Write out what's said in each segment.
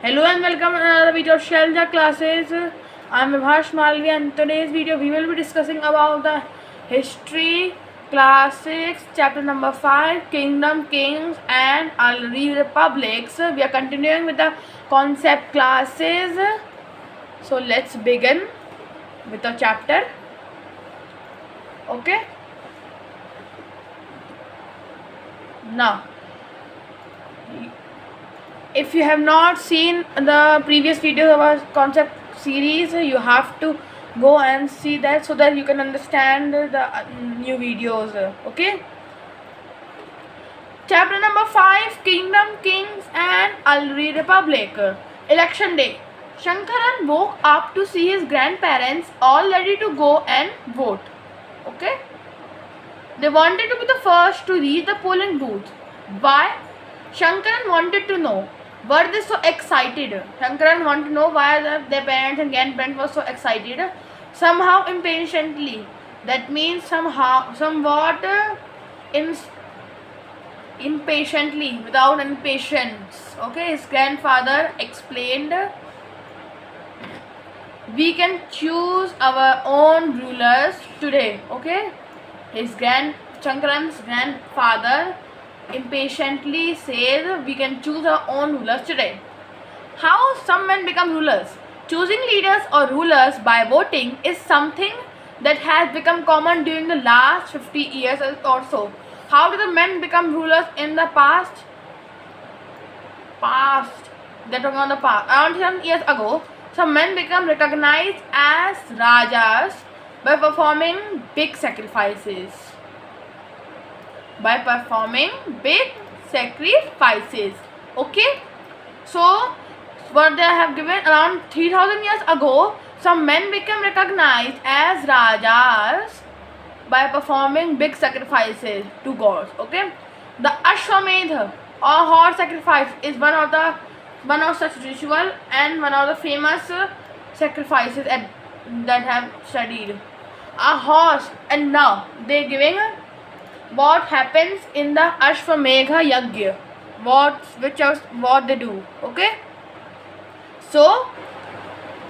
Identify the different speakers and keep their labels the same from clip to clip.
Speaker 1: Hello and welcome to another video of Shelja classes. I am Vibhash Malvi and in today's video we will be discussing about the history classics chapter number 5 Kingdom, Kings and Early Republics. We are continuing with the concept classes. So let's begin with the chapter. Okay. Now, if you have not seen the previous videos of our concept series, you have to go and see that so that you can understand the new videos. Okay. Chapter number 5 Kingdom, Kings and Early Republic. Election day. Shankaran woke up to see his grandparents all ready to go and vote. Okay. They wanted to be the first to reach the polling booth. Why? Shankaran wanted to know. Were they so excited? Shankaran wanted to know why their parents and grandparents were so excited. Somehow impatiently. That means somewhat impatiently, without any patience. Okay, his grandfather explained, we can choose our own rulers today. Okay, Shankaran's grandfather impatiently says we can choose our own rulers today. How some men become rulers? Choosing leaders or rulers by voting is something that has become common during the last 50 years or so. How did the men become rulers in the past? They're talking on the past. Around 10 years ago, some men become recognized as Rajas by performing big sacrifices. Okay, so what they have given around 3000 years ago, some men became recognized as Rajas by performing big sacrifices to gods. Okay, the Ashwamedha or horse sacrifice is one of such ritual and one of the famous sacrifices that have studied. A horse, and now they giving what happens in the Ashwamedha Yagya, what they do. Okay, so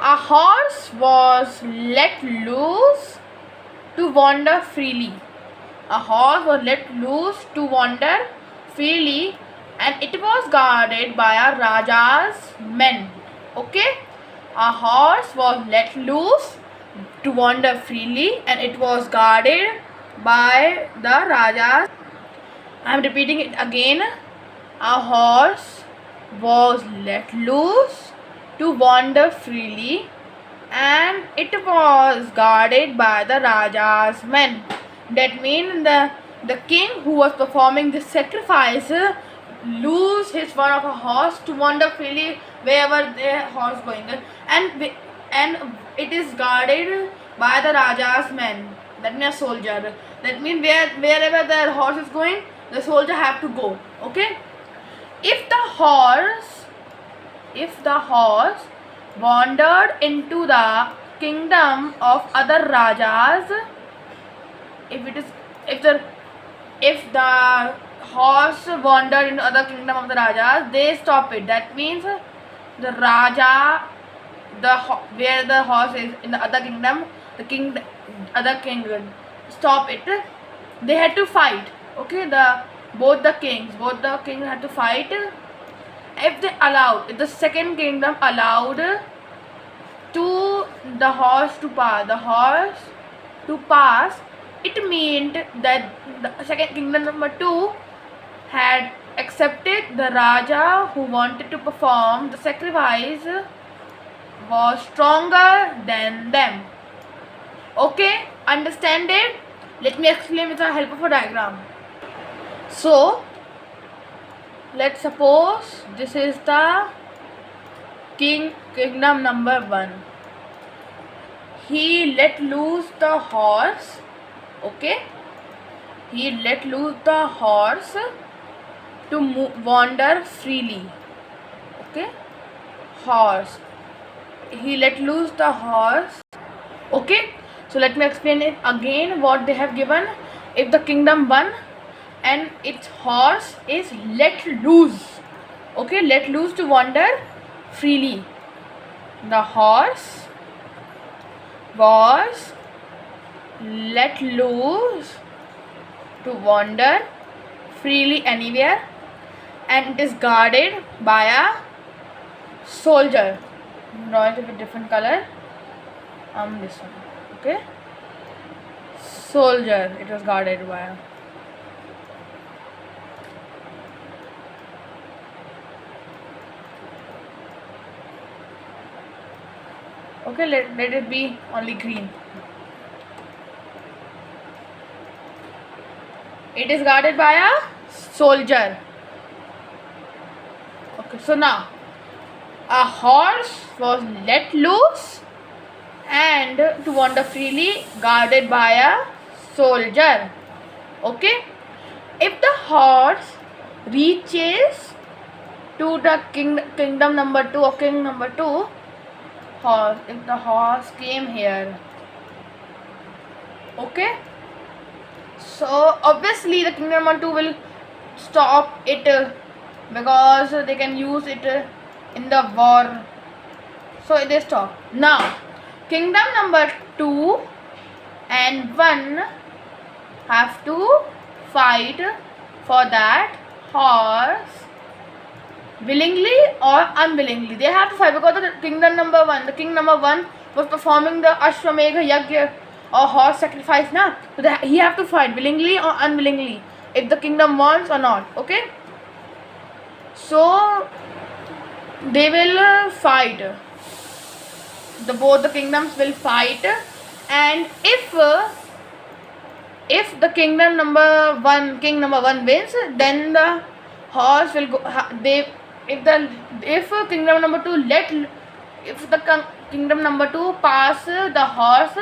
Speaker 1: a horse was let loose to wander freely. A horse was let loose to wander freely, and it was guarded by a Raja's men. Okay, a horse was let loose to wander freely, and it was guarded by the Rajas. I am repeating it again. A horse was let loose to wander freely, and it was guarded by the Raja's men. That means the king who was performing this sacrifice lose his one of a horse to wander freely wherever the horse going, and it is guarded by the Raja's men. That means a soldier. That means wherever the horse is going, the soldier have to go. Okay. If the horse wandered into the kingdom of other Rajas, if the horse wandered into other kingdom of the Rajas, they stop it. That means the Raja, where the horse is in the other kingdom, other kingdom stop it. They had to fight. Okay, both the kings had to fight. If the second kingdom allowed the horse to pass, it meant that the second kingdom number 2 had accepted the Raja who wanted to perform the sacrifice was stronger than them. Okay, understand it? Let me explain with the help of a diagram. So, let's suppose this is the kingdom number 1. He let loose the horse. Okay, he let loose the horse to wander freely. Okay, he let loose the horse. Okay, so let me explain it again what they have given. If the kingdom 1 and its horse is let loose, okay, let loose to wander freely. The horse was let loose to wander freely anywhere, and it is guarded by a soldier. Draw it with different color. This one. Okay. Soldier. It was guarded by a. Okay, let it be only green. It is guarded by a soldier. Okay, so now a horse was let loose and to wander freely, guarded by a soldier. Okay, if the horse reaches to the kingdom number 2 or king number 2, if the horse came here, okay, so obviously the kingdom number 2 will stop it because they can use it in the war, so they stop. Now kingdom number 2 and 1 have to fight for that horse, willingly or unwillingly. They have to fight because the king number 1 was performing the Ashwamedha Yagya or horse sacrifice now. So he have to fight willingly or unwillingly if the kingdom wants or not. Okay, so they will fight. Both the kingdoms will fight, and if the king number 1 wins, then the horse will go. If kingdom number 2 if the kingdom number 2 pass the horse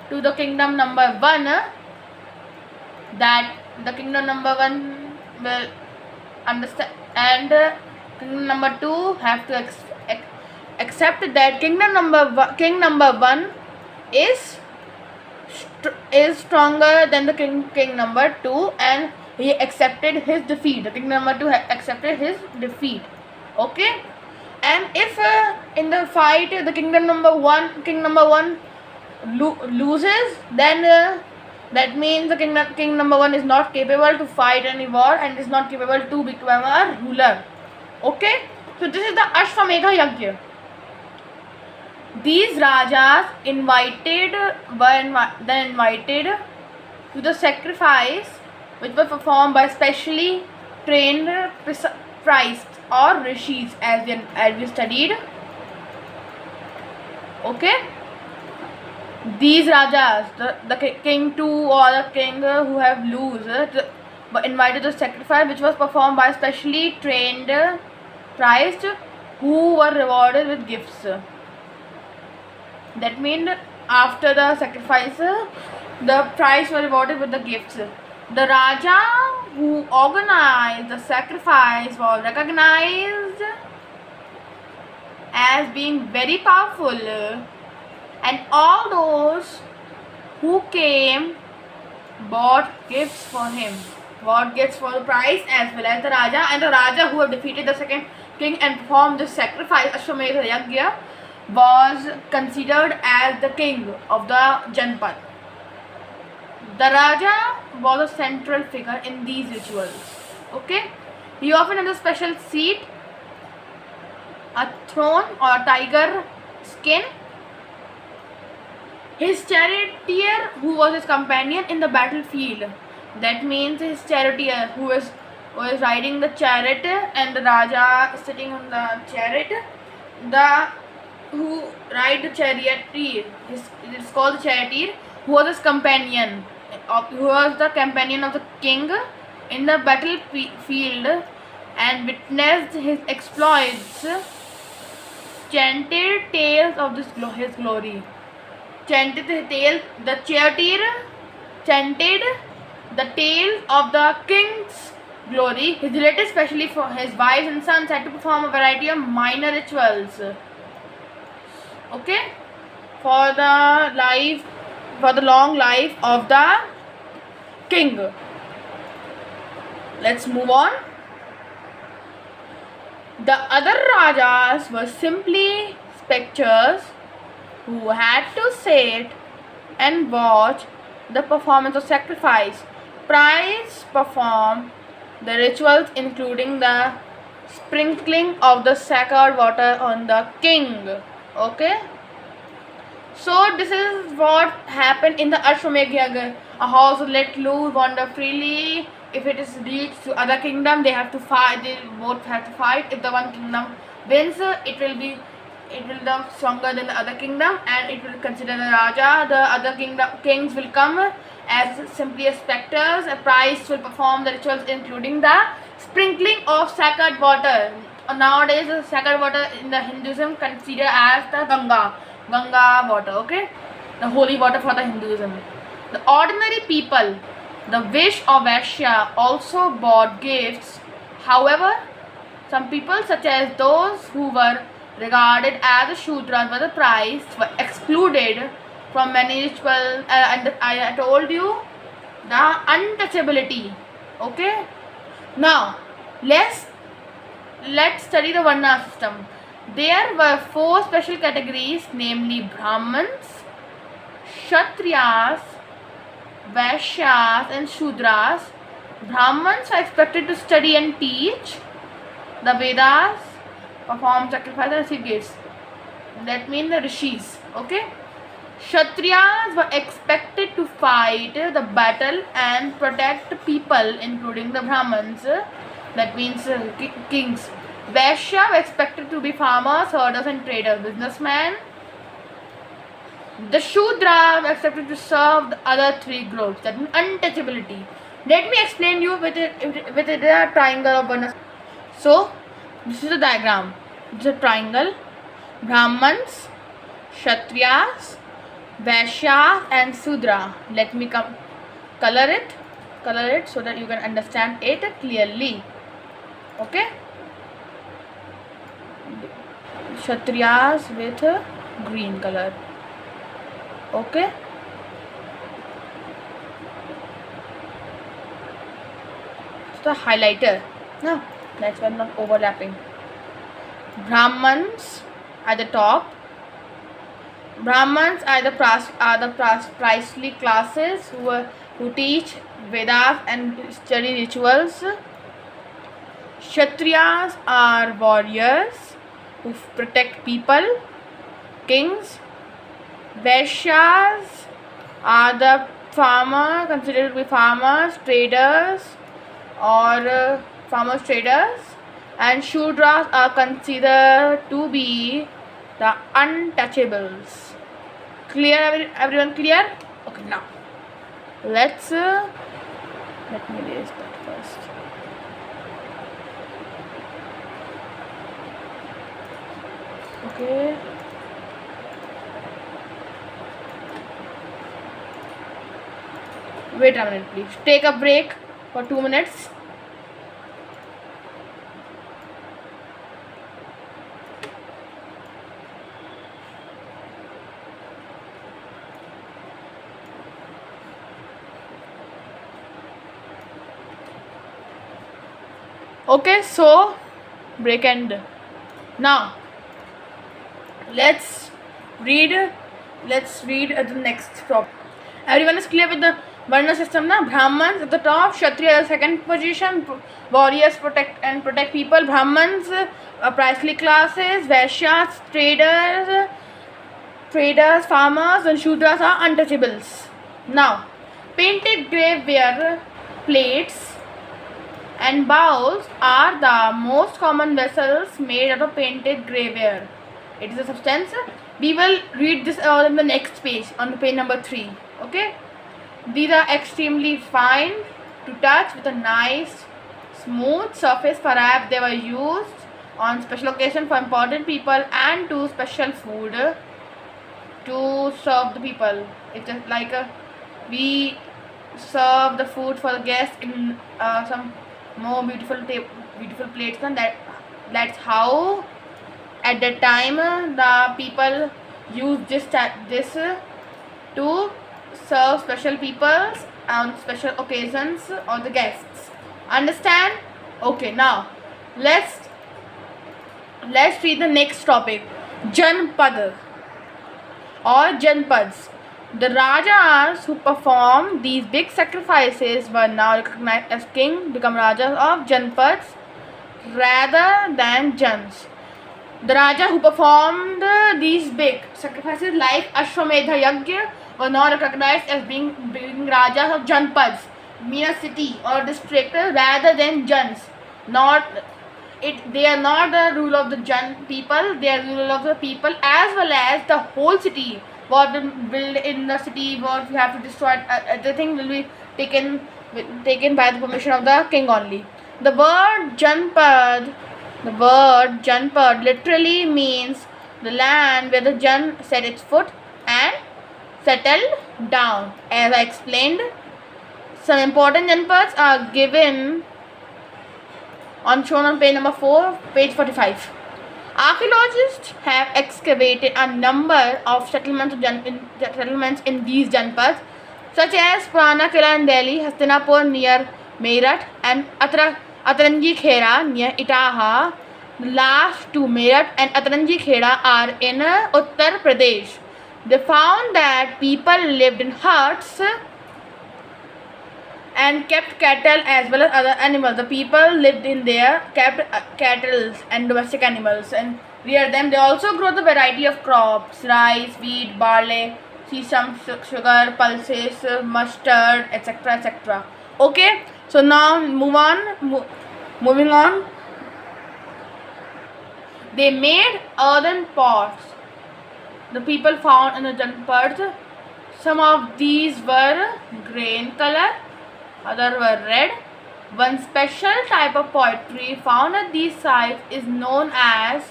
Speaker 1: to the kingdom number 1, that the kingdom number 1 will understand, and kingdom number 2 have to accept that king number 1 is stronger than the king number 2, and he accepted his defeat. The king number 2 accepted his defeat. Okay, and if in the fight the king number 1 loses, then that means the king number 1 is not capable to fight any war and is not capable to become a ruler. Okay, so this is the Ashwamedha Yagya. These rajas were invited to the sacrifice, which was performed by specially trained priests or rishis, as we studied. Okay, these rajas, the king 2 or the king who have lose, were invited to the sacrifice, which was performed by specially trained priests who were rewarded with gifts. That means after the sacrifice, the priests were rewarded with the gifts. The Raja who organized the sacrifice was recognized as being very powerful, and all those who came bought gifts for him, bought gifts for the priest as well as the Raja. And the Raja who had defeated the second king and performed the sacrifice, Ashwamedha Yagya, was considered as the king of the Janpad. The Raja was a central figure in these rituals. Okay, he often had a special seat, a throne or a tiger skin. His charioteer, who was his companion in the battlefield, that means his charioteer who is riding the chariot and the Raja sitting on the chariot, who ride the charioteer, it is called the charioteer, who was his companion, who was the companion of the king in the battlefield and witnessed his exploits, chanted tales of his glory. Chanted the tale, the charioteer chanted the tale of the king's glory. His relatives, especially for his wives and sons, had to perform a variety of minor rituals. Okay, for the long life of the king. Let's move on. The other Rajas were simply spectators who had to sit and watch the performance of sacrifice. Priests performed the rituals including the sprinkling of the sacred water on the king. Okay? So this is what happened in the Ashwamedh Yagna. A horse let loose, wander freely. If it is reached to other kingdom, they have to fight. They both have to fight. If the one kingdom wins, it will be stronger than the other kingdom, and it will consider the Raja. The other kings will come as simply as specters. A priest will perform the rituals, including the sprinkling of sacred water. Nowadays, the sacred water in the Hinduism considered as the Ganga water, okay? The holy water for the Hinduism. The ordinary people, the wish of Vaishya, also bought gifts. However, some people, such as those who were regarded as the Shudras by the priests, were excluded from many rituals. And I told you the untouchability. Okay? Now, let's study the Varna system. There were 4 special categories, namely Brahmins, Kshatriyas, Vaishyas and Shudras. Brahmins are expected to study and teach the Vedas, perform sacrifice and receive gifts. That means the rishis. Okay. Kshatriyas were expected to fight the battle and protect people, including the Brahmins. That means kings. Vaishya were expected to be farmers, herders and traders, businessmen. The Shudra were expected to serve the other 3 groups. That means untouchability. Let me explain you with a triangle of Varna. So, this is the diagram. This is a triangle. Brahmans, Kshatriyas, Vaishyas and Sudra. Let me color it so that you can understand it clearly. Okay? Kshatriyas with green color. Okay? It's the highlighter. No, that's why I'm not overlapping. Brahmans at the top. Brahmans are the priestly classes who teach Vedas and study rituals. Kshatriyas are warriors who protect people, kings. Vaishyas are the considered to be farmers, traders, or traders, and Shudras are considered to be the untouchables. Clear, everyone? Clear? Okay, now let me erase that first. Okay. Wait a minute, please. Take a break for 2 minutes. Okay, so break end. Now let's read the next problem. Everyone is clear with the Varna system now? Brahmans at the top, Kshatriya second position, warriors protect people, Brahmans priestly classes, Vaishyas traders, farmers, and Shudras are untouchables. Now, painted graveware plates and bowls are the most common vessels made out of painted graveware. It is a substance. We will read this on the next page, on page number 3. Okay? These are extremely fine to touch with a nice smooth surface. Perhaps they were used on special occasion for important people and to special food to serve the people. It's just like we serve the food for the guests in some more beautiful plates, and that's how at that time the people use this to serve special peoples on special occasions or the guests. Understand? Okay, now let's Let's read the next topic. Janpad or Janpads. The Rajas who performed these big sacrifices were now recognized as king, become Rajas of Janpads rather than Jans. The Raja who performed these big sacrifices like Ashwamedha Yagya were now recognized as being Rajas of Janpads, mean a city or district rather than Jans. They are not the rule of the Jan people, they are the rule of the people as well as the whole city. What will build in the city, what we have to destroy, everything will be taken by the permission of the king only. The word Janpad literally means the land where the Jan set its foot and settled down. As I explained, some important Janpads are given shown on page number 4, page 45. Archaeologists have excavated a number of settlements in these Janpads, such as Purana Kila in Delhi, Hastinapur near Meerut, and Atarangi Khera near Itaha. The last two, Meerut and Atarangi Khera, are in Uttar Pradesh. They found that people lived in huts and kept cattle as well as other animals. The people lived in there, kept cattle and domestic animals and reared them. They also grow the variety of crops: rice, wheat, barley, sesame, sugar, pulses, mustard, etc. etc. Okay, so now moving on. They made earthen pots. The people found in the Janpads, some of these were grain color, others were red. One special type of pottery found at these sites is known as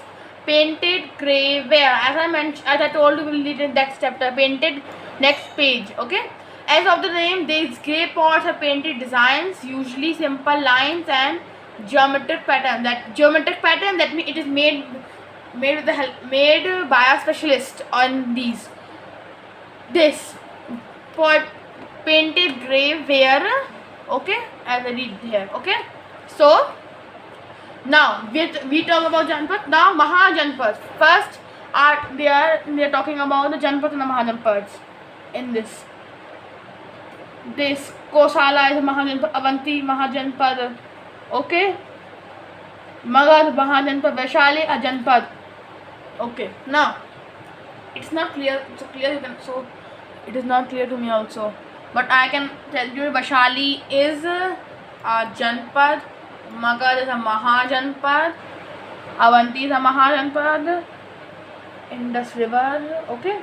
Speaker 1: painted clay ware. As I told you, we'll read in next chapter. Painted, next page. Okay. As of the name, these clay pots are painted designs, usually simple lines and geometric pattern. That means it is made by a specialist on these. This pot painted clay ware. Okay, as I read here. Okay, so now we talk about Janpad. Now Mahajanpads. First, they are talking about the Janpad and the Mahajanpads. In this Kosala is a Mahajanpad, Avanti Mahajanpad. Okay, Magad Mahajanpad, Vaishali a Janpad. Okay, now it's not clear. So it is not clear to me also. But I can tell you Vaishali is a Janpad, Magad is a Mahajanpad, Avanti is a Mahajanpad, Indus River, okay,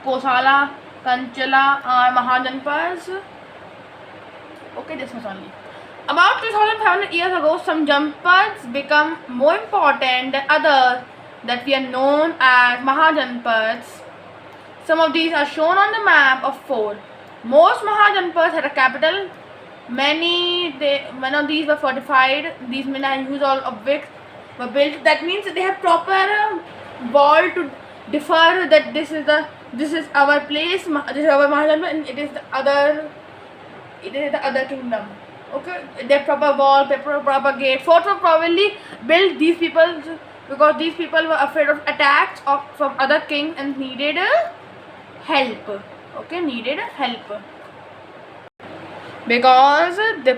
Speaker 1: Kosala, Kanchala are Mahajanpads. Okay, this was only. About 2500 years ago, some Janpads become more important than others that we are known as Mahajanpads. Some of these are shown on the map of 4. Most Mahajanpads had a capital. One of these were fortified. These men are used all of which were built. That means they have proper wall to differ that this is our place, this is our Mahajanpad, and it is the other kingdom. Okay, they have proper wall, proper gate. Forts were probably built these people because these people were afraid of attacks from other kings and needed help. Okay, needed help because the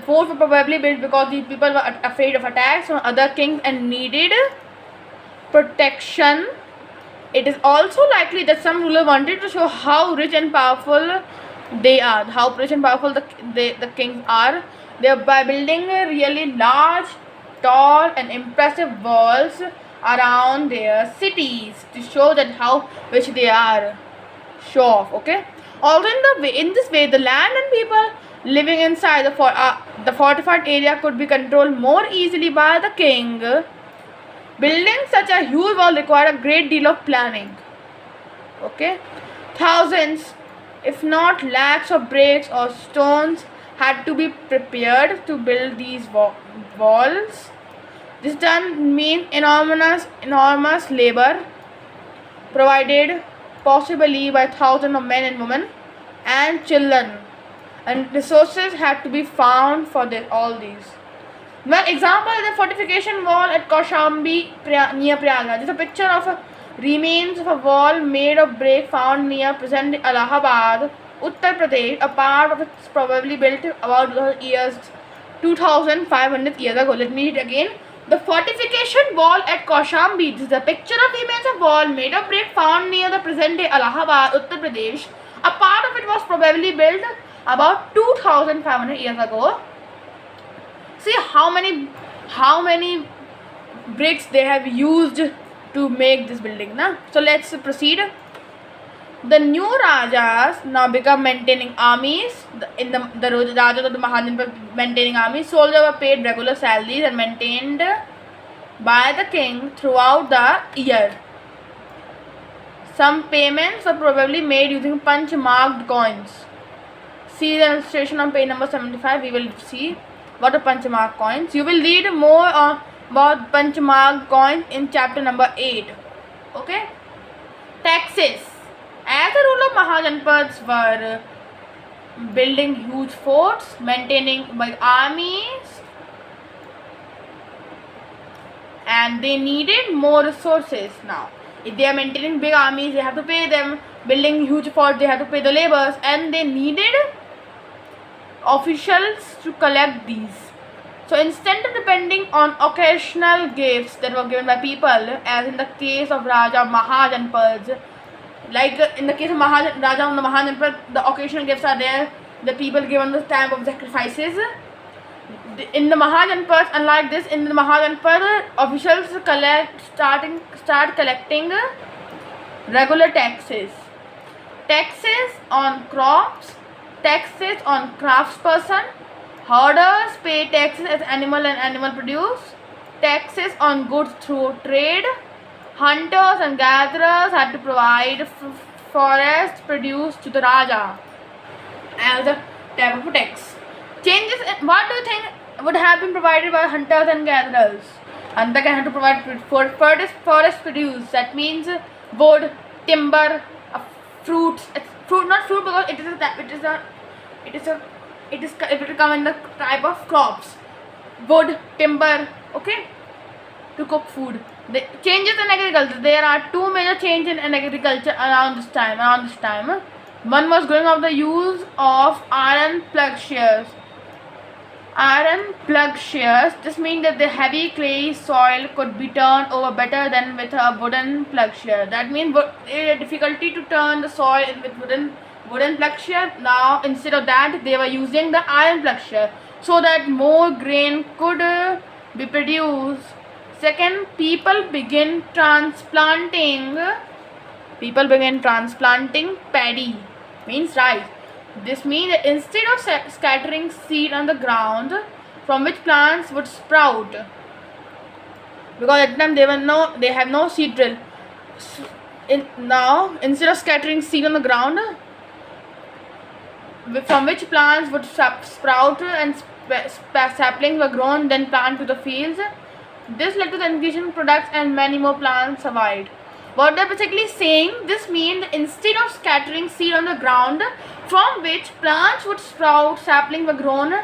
Speaker 1: forts were probably built because these people were afraid of attacks from other kings and needed protection. It is also likely that some ruler wanted to show how rich and powerful they are, how rich and powerful the kings are. They are by building really large, tall and impressive walls around their cities to show that how rich they are. Show off. Okay. Also in this way, the land and people living inside the fortified area could be controlled more easily by the king. Building such a huge wall required a great deal of planning. Okay, thousands, if not lakhs of bricks or stones had to be prepared to build these walls. This done mean enormous labor provided possibly by thousands of men and women and children, and resources had to be found for all these. One example is the fortification wall at Kaushambi near Prayagraj. It's a picture of a remains of a wall made of brick found near present Allahabad, Uttar Pradesh. A part of it is probably built about years 2500 years ago. Let me read it again. The fortification wall at Kaushambi. This is a picture of remains of wall made of brick found near the present day Allahabad, Uttar Pradesh. A part of it was probably built about 2500 years ago. See how many bricks they have used to make this building, na? So let's proceed. The new Rajas now become maintaining armies. The Rajas of the Mahajanpad maintaining armies. Soldiers were paid regular salaries and maintained by the king throughout the year. Some payments were probably made using punch marked coins. See the illustration on page number 75. We will see what are punch mark coins. You will read more about punch mark coins in chapter number 8. Okay. Taxes. As the rule of Mahajanpads were building huge forts, maintaining big armies, and they needed more resources now. If they are maintaining big armies, they have to pay them. Building huge forts, they have to pay the laborers, and they needed officials to collect these. So instead of depending on occasional gifts that were given by people, as in the case of Raja Mahajanpads, like in the case of Raja Mahajanpad, the occasional gifts are there, the people given the time of sacrifices. In the Mahajanpads, unlike this, in the Mahajanpad, officials start collecting regular taxes. Taxes on crops, taxes on craftsperson, herders pay taxes as animal and animal produce, taxes on goods through trade, hunters and gatherers had to provide forest produce to the Raja as a type of tax. Changes. What do you think would have been provided by hunters and gatherers? Hunter can have to provide forest produce. That means wood, timber, fruits. Not fruit because it will come in the type of crops. Wood, timber. Okay, to cook food. The changes in agriculture. There are two major changes in agriculture around this time. One was going of the use of iron plugshare. This means that the heavy clay soil could be turned over better than with a wooden plugshare. That means difficulty to turn the soil with wooden plugshare. Now instead of that, they were using the iron plugshare so that more grain could be produced. Second, people began transplanting paddy, means rice. This means that instead of scattering seed on the ground from which plants would sprout, because at that time they have no seed drill. Now instead of scattering seed on the ground from which plants would sprout and saplings were grown, then planted to the fields. This led to the increase in products and many more plants survived. What they're basically saying, this means instead of scattering seed on the ground from which plants would sprout, saplings were grown,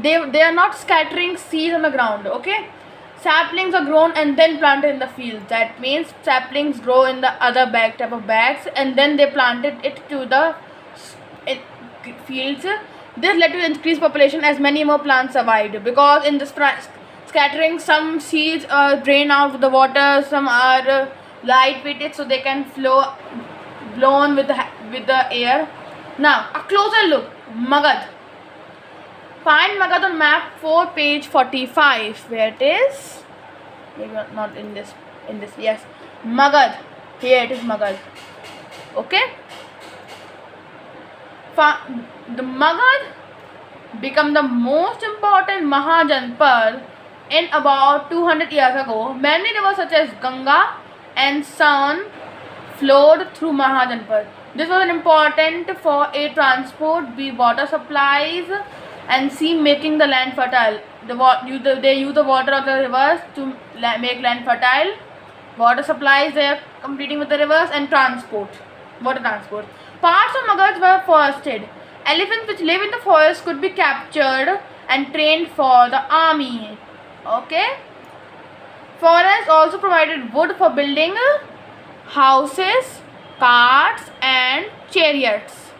Speaker 1: they are not scattering seed on the ground. Okay, saplings are grown and then planted in the fields. That means saplings grow in the other type of bags and then they planted it to the fields. This led to increased population as many more plants survived, because in the scattering, some seeds are drained out with the water, some are light-weighted so they can blown with the air. Now a closer look. Magad. Find Magad on map 4, page 45. Where it is? Maybe not in this. Yes, Magad. Here it is, Magad. Okay. The Magad become the most important Mahajanpad in about 200 years ago. Many rivers such as Ganga and Son flowed through Mahajanpad. This was important for air transport, water supplies, and sea, making the land fertile. They use the water of the rivers to make land fertile. Water supplies they are competing with the rivers, and water transport. Parts of Magad were forested. Elephants which live in the forest could be captured and trained for the army. Okay. Forests also provided wood for building houses, carts, and chariots.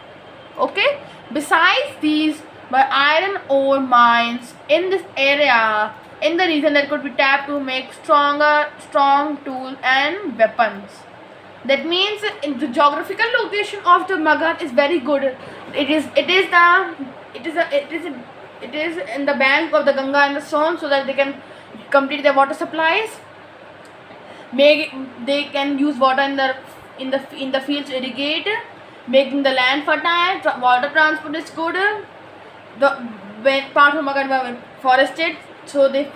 Speaker 1: Okay. Besides these were iron ore mines in this area in the region that could be tapped to make strong tools and weapons. That means in the geographical location of the Magadh is very good. It is in the bank of the Ganga and the Son, so that they can complete their water supplies. They can use water in the fields to irrigate, making the land fertile. Water transport is good. When part of Magadh were forested, so they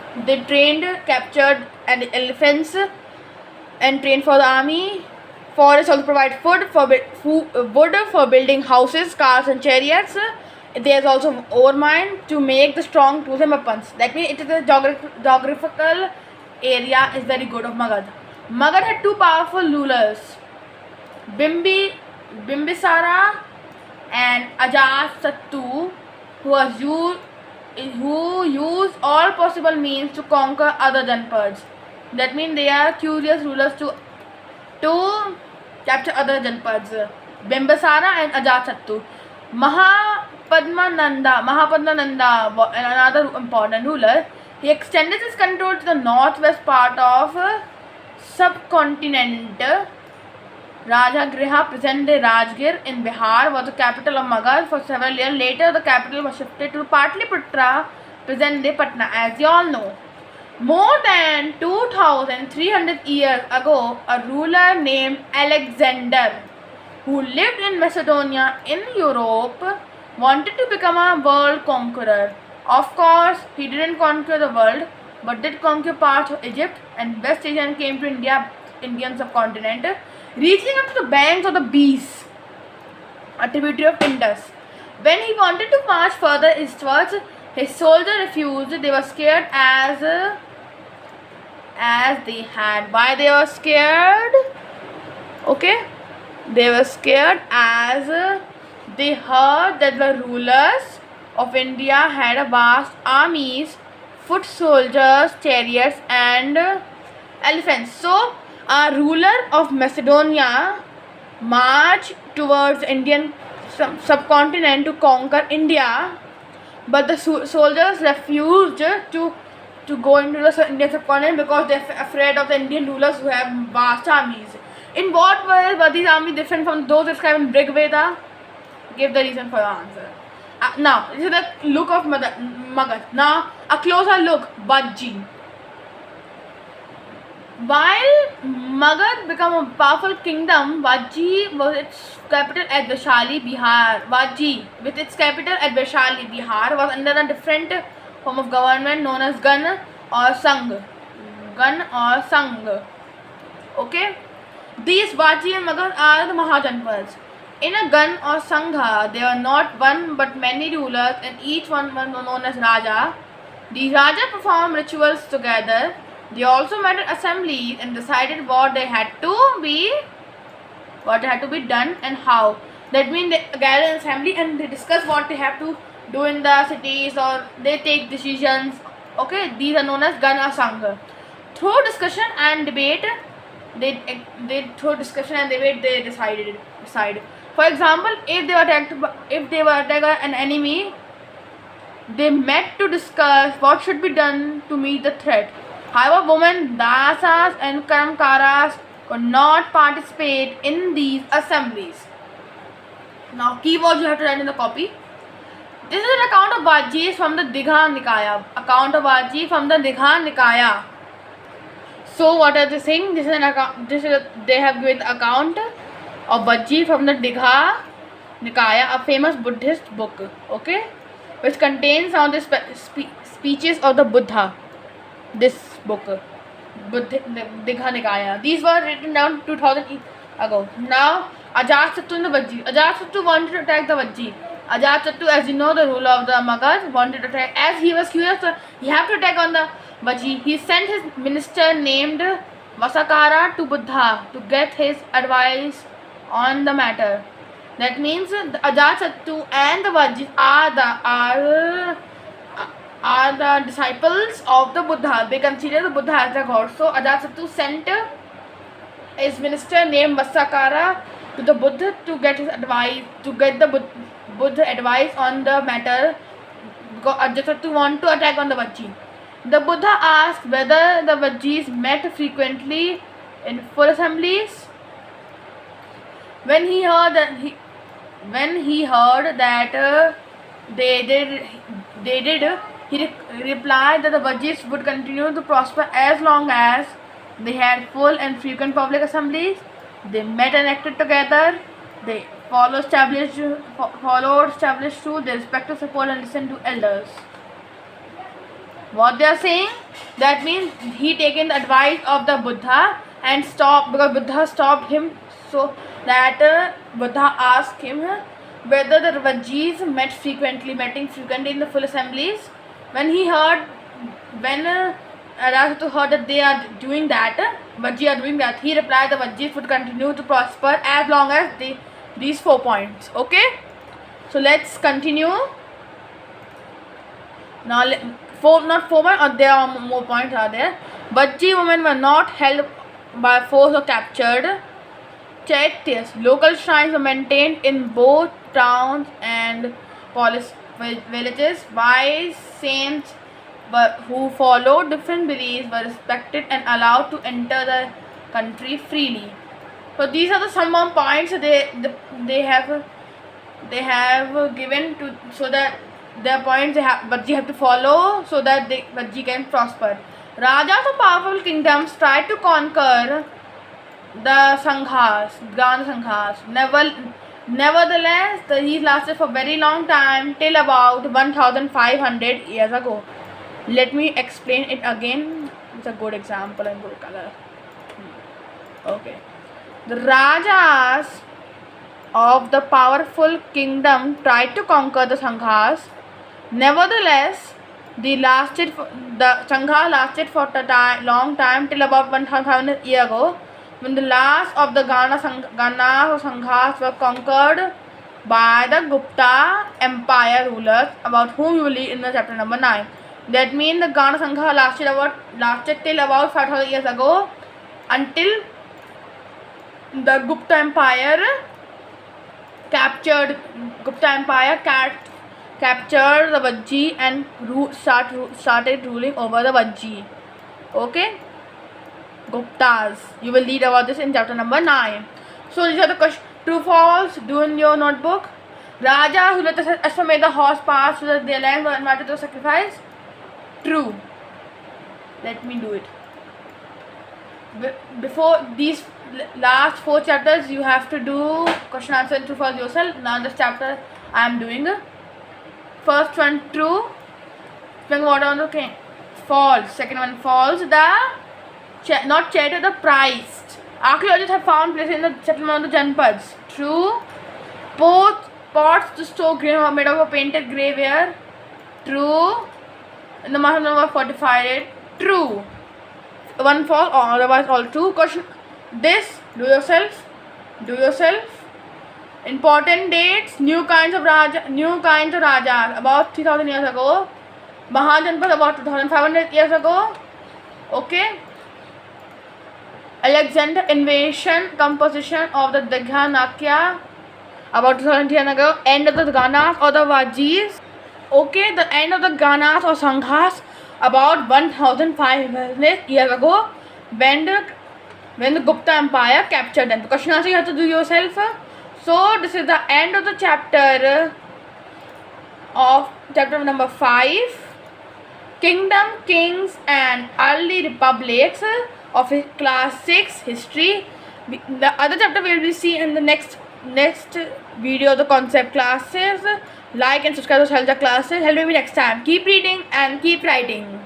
Speaker 1: trained, captured elephants, and trained for the army. Forests also provide wood for building houses, cars, and chariots. There is also ore mine to make the strong tools and weapons. That means it is a geographical area is very good of Magadh. Magadh had two powerful rulers, Bimbisara and Ajatasattu, who used all possible means to conquer other Janpads. That means they are curious rulers to capture other Janpads. Bimbisara and Ajatasattu. Mahapadmananda, another important ruler, he extended his control to the northwest part of subcontinent. Rajagriha, present-day Rajgir in Bihar, was the capital of Magadh for several years. Later, the capital was shifted to Patliputra, present-day Patna, as you all know. More than 2,300 years ago, a ruler named Alexander, who lived in Macedonia in Europe, wanted to become a world conqueror. Of course, he didn't conquer the world, but did conquer parts of Egypt and West Asia and came to Indian subcontinent, reaching up to the banks of the Beas, a tributary of Indus. When he wanted to march further eastwards, his soldiers refused. They were scared as they had. Why they were scared? Okay. They were scared as they heard that the rulers of India had a vast armies, foot soldiers, chariots, and elephants. So, a ruler of Macedonia marched towards Indian subcontinent to conquer India, but the soldiers refused to go into the Indian subcontinent because they are afraid of the Indian rulers who have vast armies. In what way were these armies different from those described in Rig Veda? Give the reason for your answer. Now, this is the look of Magadh. Now, a closer look, Vajji. While Magadh became a powerful kingdom, Vajji was its capital at Vaishali, Bihar. Vajji, with its capital at Vaishali, Bihar, was under a different form of government known as Gan or Sangh. Okay? These Vajji and Magadh are the Mahajanpads. In a Gan or Sangha, there were not one but many rulers, and each one was known as Raja. These Raja performed rituals together. They also met at assemblies and decided what had to be done and how. That means they gather in assembly and they discuss what they have to do in the cities, or they take decisions. Okay, these are known as Gan or Sangha. Through discussion and debate, they decide. For example, if they were attacked by an enemy, they met to discuss what should be done to meet the threat. However, women, dasas, and karamkaras could not participate in these assemblies. Now, keywords you have to write in the copy. This is an account of Vajji from the Digha Nikaya. So, what are they saying? This is an account. They have given the account of Vajji from the Digha Nikaya, a famous Buddhist book, okay, which contains some of the speeches of the Buddha. This book, the Digha Nikaya. These were written down 2000 years ago. Now, Ajatasattu and the Vajji. Ajatasattu wanted to attack the Vajji. Ajatasattu, as you know, the ruler of the Magadh, wanted to attack. As he was curious, he had to attack on the Vajji. He sent his minister named Vasakara to Buddha to get his advice on the matter. That means the Ajatasattu and the Vajis are the disciples of the Buddha. They consider the Buddha as a god. So Ajatasattu sent his minister named Vassakara to the Buddha to get his advice, to get the Buddha advice on the matter, because Ajatasattu want to attack on the Vajji. The Buddha asked whether the Vajjis met frequently in full assemblies. When he heard that they did, he replied that the Vajjis would continue to prosper as long as they had full and frequent public assemblies. They met and acted together. They followed established rules. They respected, support, and listened to elders. What they are saying? That means he taken the advice of the Buddha and stopped, because Buddha stopped him. So that Buddha asked him whether the Vajjis met frequently in the full assemblies. When Ajatasattu heard that they are doing that, Vajji are doing that, he replied the Vajjis would continue to prosper as long as these 4 points. Okay, so let's continue. Now, not 4 points, or there are more points are there. Vajji women were not held by force or captured. Chaityas, local shrines were maintained in both towns and villages. Wise saints who followed different beliefs were respected and allowed to enter the country freely. So these are the some more points they have given to, so that their points Vajji have to follow so that Vajji can prosper. Rajas of powerful kingdoms tried to conquer the Sanghas, Gana Sanghas. Nevertheless, these lasted for very long time, till about 1500 years ago. Let me explain it again. It's a good example and good color. Okay. The Rajas of the powerful kingdom tried to conquer the Sanghas. Nevertheless, the Sangha lasted for a long time, till about 1500 years ago, when the last of the Gana or Sanghas were conquered by the Gupta Empire rulers, about whom you will read in the chapter number 9. That means the Gana Sangha lasted till about 5000 years ago, until the Gupta Empire captured the Vajji and started ruling over the Vajji. Okay, Guptas. You will read about this in chapter number 9. So these are the questions. True, false. Do in your notebook. Raja who let the Ashwamedha horse pass so that their land were invited to sacrifice. True. Let me do it. Before these last 4 chapters, you have to do question answer and true false yourself. Now this chapter I am doing. First one true. Second one okay. False. Second one false. Not charity, the priest. Archaeologists have found places in the settlement of the Janpads. True. Both pots to store grain were made of a painted grey ware. True. And the Mahatma were fortified. True. One false, or otherwise all true. Question. This, do yourself. Important dates. New kinds of rajas about 3000 years ago. Mahajanpad about 2500 years ago. Okay. Alexander invasion composition of the Daghanakya about 2000 years ago. End of the Ganas or the Vajis. Okay, the end of the Ganas or Sanghas about 1500 years ago, when the Gupta Empire captured them. The question answer you have to do yourself. So this is the end of the chapter number 5. Kingdom, Kings and Early Republics of class 6 history. The other chapter we will see in the next video, the concept classes. Like and subscribe to Shalja classes. Help me next time. Keep reading and keep writing.